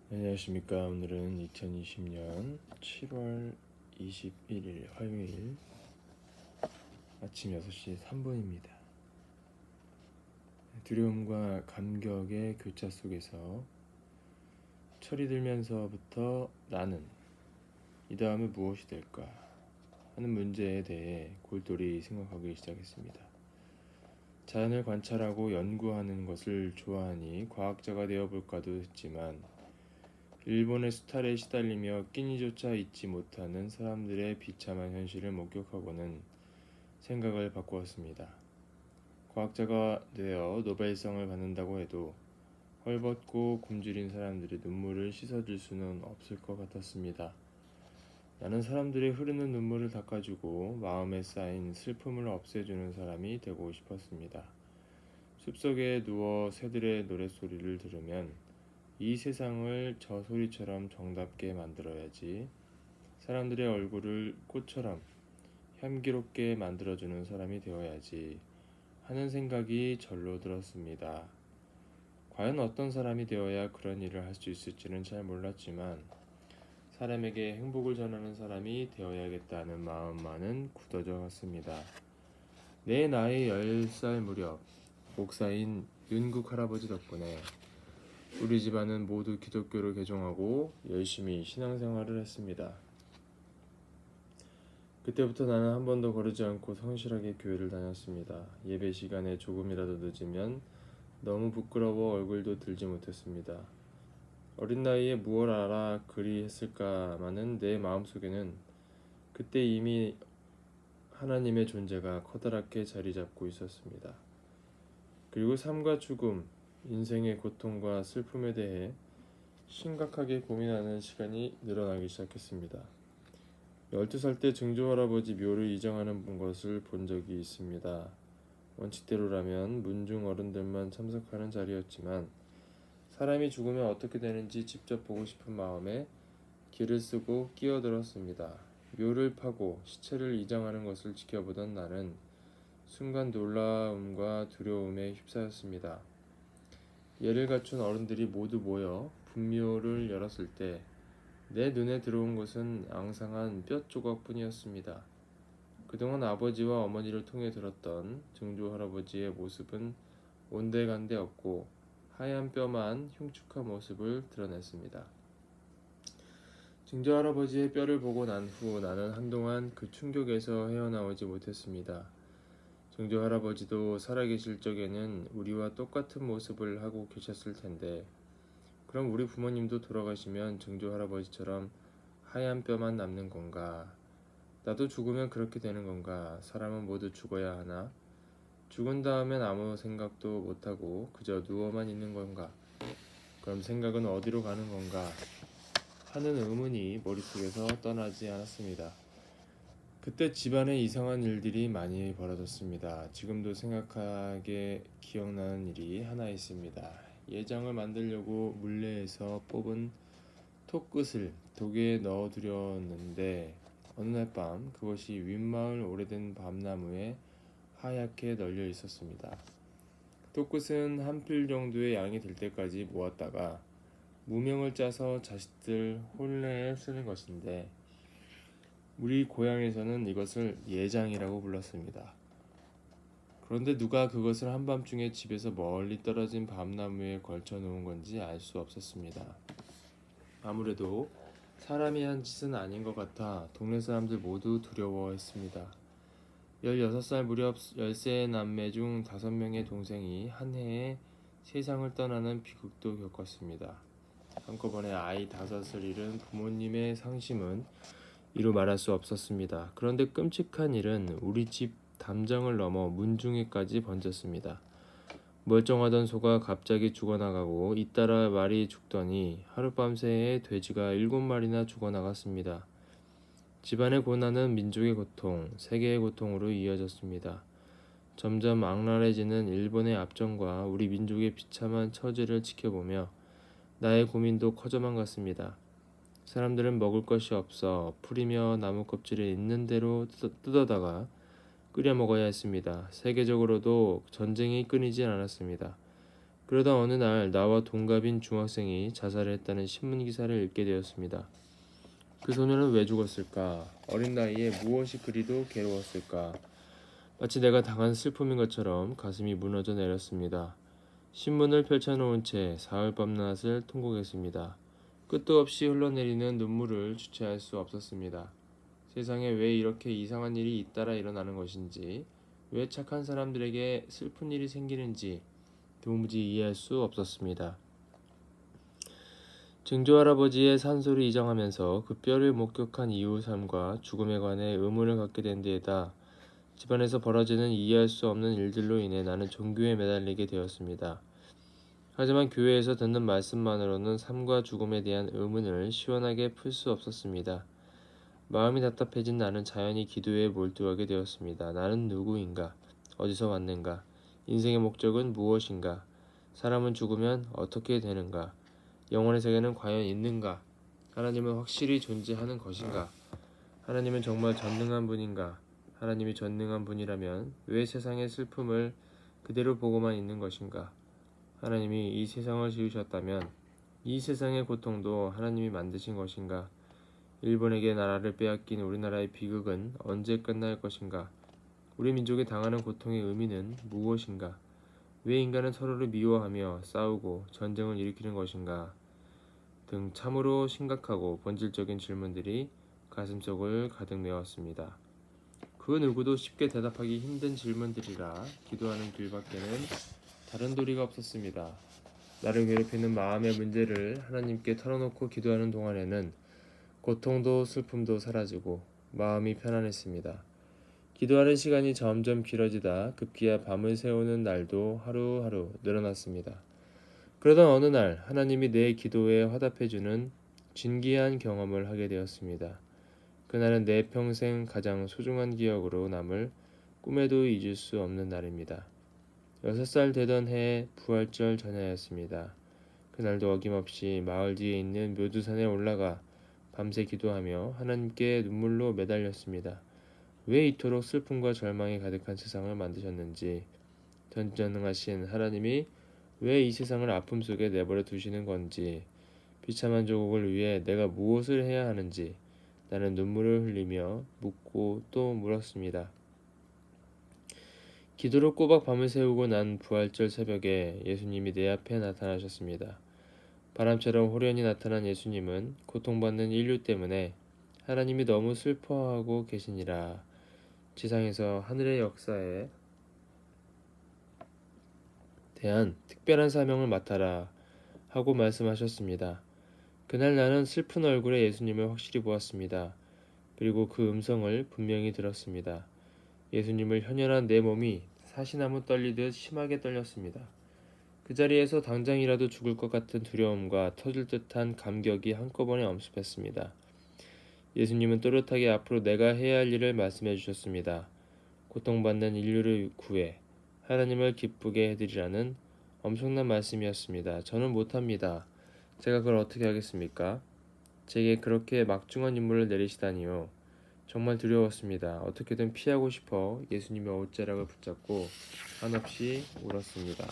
안녕하십니까. 오늘은 2020년 7월 21일 화요일 아침 6시 3분입니다. 두려움과 감격의 교차 속에서 철이 들면서부터 나는 이 다음에 무엇이 될까 하는 문제에 대해 골똘히 생각하기 시작했습니다. 자연을 관찰하고 연구하는 것을 좋아하니 과학자가 되어볼까도 했지만 일본의 수탈에 시달리며 끼니조차 잊지 못하는 사람들의 비참한 현실을 목격하고는 생각을 바꾸었습니다. 과학자가 되어 노벨상을 받는다고 해도 헐벗고 굶주린 사람들의 눈물을 씻어줄 수는 없을 것 같았습니다. 나는 사람들의 흐르는 눈물을 닦아주고 마음에 쌓인 슬픔을 없애주는 사람이 되고 싶었습니다. 숲속에 누워 새들의 노랫소리를 들으면 이 세상을 저 소리처럼 정답게 만들어야지, 사람들의 얼굴을 꽃처럼 향기롭게 만들어주는 사람이 되어야지 하는 생각이 절로 들었습니다. 과연 어떤 사람이 되어야 그런 일을 할 수 있을지는 잘 몰랐지만 사람에게 행복을 전하는 사람이 되어야겠다는 마음만은 굳어져 갔습니다. 내 나이 10살 무렵 목사인 윤국 할아버지 덕분에 우리 집안은 모두 기독교를 개종하고 열심히 신앙생활을 했습니다. 그때부터 나는 한 번도 거르지 않고 성실하게 교회를 다녔습니다. 예배 시간에 조금이라도 늦으면 너무 부끄러워 얼굴도 들지 못했습니다. 어린 나이에 무얼 알아 그리 했을까마는 내 마음속에는 그때 이미 하나님의 존재가 커다랗게 자리 잡고 있었습니다. 그리고 삶과 죽음, 인생의 고통과 슬픔에 대해 심각하게 고민하는 시간이 늘어나기 시작했습니다. 12살 때 증조할아버지 묘를 이장하는 것을 본 적이 있습니다. 원칙대로라면 문중 어른들만 참석하는 자리였지만 사람이 죽으면 어떻게 되는지 직접 보고 싶은 마음에 길을 쓰고 끼어들었습니다. 묘를 파고 시체를 이장하는 것을 지켜보던 나는 순간 놀라움과 두려움에 휩싸였습니다. 예를 갖춘 어른들이 모두 모여 분묘를 열었을 때 내 눈에 들어온 것은 앙상한 뼈 조각뿐이었습니다. 그동안 아버지와 어머니를 통해 들었던 증조 할아버지의 모습은 온데간데 없고 하얀 뼈만 흉측한 모습을 드러냈습니다. 증조 할아버지의 뼈를 보고 난 후 나는 한동안 그 충격에서 헤어나오지 못했습니다. 증조 할아버지도 살아계실 적에는 우리와 똑같은 모습을 하고 계셨을 텐데, 그럼 우리 부모님도 돌아가시면 증조 할아버지처럼 하얀 뼈만 남는 건가? 나도 죽으면 그렇게 되는 건가? 사람은 모두 죽어야 하나? 죽은 다음엔 아무 생각도 못하고 그저 누워만 있는 건가? 그럼 생각은 어디로 가는 건가? 하는 의문이 머릿속에서 떠나지 않았습니다. 그때 집안에 이상한 일들이 많이 벌어졌습니다. 지금도 생각하게 기억나는 일이 하나 있습니다. 예장을 만들려고 물레에서 뽑은 톱끝을 독에 넣어두려는데 어느 날 밤 그것이 윗마을 오래된 밤나무에 하얗게 널려 있었습니다. 톱끝은 한 필 정도의 양이 될 때까지 모았다가 무명을 짜서 자식들 혼례에 쓰는 것인데 우리 고향에서는 이것을 예장이라고 불렀습니다. 그런데 누가 그것을 한밤중에 집에서 멀리 떨어진 밤나무에 걸쳐 놓은 건지 알 수 없었습니다. 아무래도 사람이 한 짓은 아닌 것 같아 동네 사람들 모두 두려워했습니다. 16살 무렵 13의 남매 중 5명의 동생이 한 해에 세상을 떠나는 비극도 겪었습니다. 한꺼번에 아이 5을 잃은 부모님의 상심은 이루 말할 수 없었습니다. 그런데 끔찍한 일은 우리 집 담장을 넘어 문중에까지 번졌습니다. 멀쩡하던 소가 갑자기 죽어나가고 잇따라 말이 죽더니 하룻밤새에 돼지가 7마리나 죽어나갔습니다. 집안의 고난은 민족의 고통, 세계의 고통으로 이어졌습니다. 점점 악랄해지는 일본의 압정과 우리 민족의 비참한 처지를 지켜보며 나의 고민도 커져만 갔습니다. 사람들은 먹을 것이 없어 풀이며 나무 껍질에 있는 대로 뜯어다가 끓여 먹어야 했습니다. 세계적으로도 전쟁이 끊이지 않았습니다. 그러다 어느 날 나와 동갑인 중학생이 자살을 했다는 신문 기사를 읽게 되었습니다. 그 소년은 왜 죽었을까? 어린 나이에 무엇이 그리도 괴로웠을까? 마치 내가 당한 슬픔인 것처럼 가슴이 무너져 내렸습니다. 신문을 펼쳐놓은 채 사흘 밤낮을 통곡했습니다. 끝도 없이 흘러내리는 눈물을 주체할 수 없었습니다. 세상에 왜 이렇게 이상한 일이 잇따라 일어나는 것인지, 왜 착한 사람들에게 슬픈 일이 생기는지 도무지 이해할 수 없었습니다. 증조 할아버지의 산소를 이정하면서 그 뼈를 목격한 이후 삶과 죽음에 관해 의문을 갖게 된 데에다 집안에서 벌어지는 이해할 수 없는 일들로 인해 나는 종교에 매달리게 되었습니다. 하지만 교회에서 듣는 말씀만으로는 삶과 죽음에 대한 의문을 시원하게 풀 수 없었습니다. 마음이 답답해진 나는 자연히 기도에 몰두하게 되었습니다. 나는 누구인가? 어디서 왔는가? 인생의 목적은 무엇인가? 사람은 죽으면 어떻게 되는가? 영혼의 세계는 과연 있는가? 하나님은 확실히 존재하는 것인가? 하나님은 정말 전능한 분인가? 하나님이 전능한 분이라면 왜 세상의 슬픔을 그대로 보고만 있는 것인가? 하나님이 이 세상을 지으셨다면 이 세상의 고통도 하나님이 만드신 것인가? 일본에게 나라를 빼앗긴 우리나라의 비극은 언제 끝날 것인가? 우리 민족이 당하는 고통의 의미는 무엇인가? 왜 인간은 서로를 미워하며 싸우고 전쟁을 일으키는 것인가? 등 참으로 심각하고 본질적인 질문들이 가슴속을 가득 메웠습니다. 그 누구도 쉽게 대답하기 힘든 질문들이라 기도하는 길밖에는 다른 도리가 없었습니다. 나를 괴롭히는 마음의 문제를 하나님께 털어놓고 기도하는 동안에는 고통도 슬픔도 사라지고 마음이 편안했습니다. 기도하는 시간이 점점 길어지다 급기야 밤을 새우는 날도 하루하루 늘어났습니다. 그러던 어느 날 하나님이 내 기도에 화답해주는 진기한 경험을 하게 되었습니다. 그날은 내 평생 가장 소중한 기억으로 남을 꿈에도 잊을 수 없는 날입니다. 6살 되던 해의 부활절 전야였습니다. 그날도 어김없이 마을 뒤에 있는 묘두산에 올라가 밤새 기도하며 하나님께 눈물로 매달렸습니다. 왜 이토록 슬픔과 절망이 가득한 세상을 만드셨는지, 전지전능하신 하나님이 왜 이 세상을 아픔 속에 내버려 두시는 건지, 비참한 조국을 위해 내가 무엇을 해야 하는지 나는 눈물을 흘리며 묻고 또 물었습니다. 기도로 꼬박 밤을 새우고 난 부활절 새벽에 예수님이 내 앞에 나타나셨습니다. 바람처럼 호련히 나타난 예수님은 고통받는 인류 때문에 하나님이 너무 슬퍼하고 계시니라. 지상에서 하늘의 역사에 대한 특별한 사명을 맡아라 하고 말씀하셨습니다. 그날 나는 슬픈 얼굴의 예수님을 확실히 보았습니다. 그리고 그 음성을 분명히 들었습니다. 예수님을 현현한 내 몸이 사시나무 떨리듯 심하게 떨렸습니다. 그 자리에서 당장이라도 죽을 것 같은 두려움과 터질 듯한 감격이 한꺼번에 엄습했습니다. 예수님은 또렷하게 앞으로 내가 해야 할 일을 말씀해 주셨습니다. 고통받는 인류를 구해 하나님을 기쁘게 해드리라는 엄청난 말씀이었습니다. 저는 못합니다. 제가 그걸 어떻게 하겠습니까? 제게 그렇게 막중한 임무를 내리시다니요. 정말 두려웠습니다. 어떻게든 피하고 싶어 예수님의 옷자락을 붙잡고 한없이 울었습니다.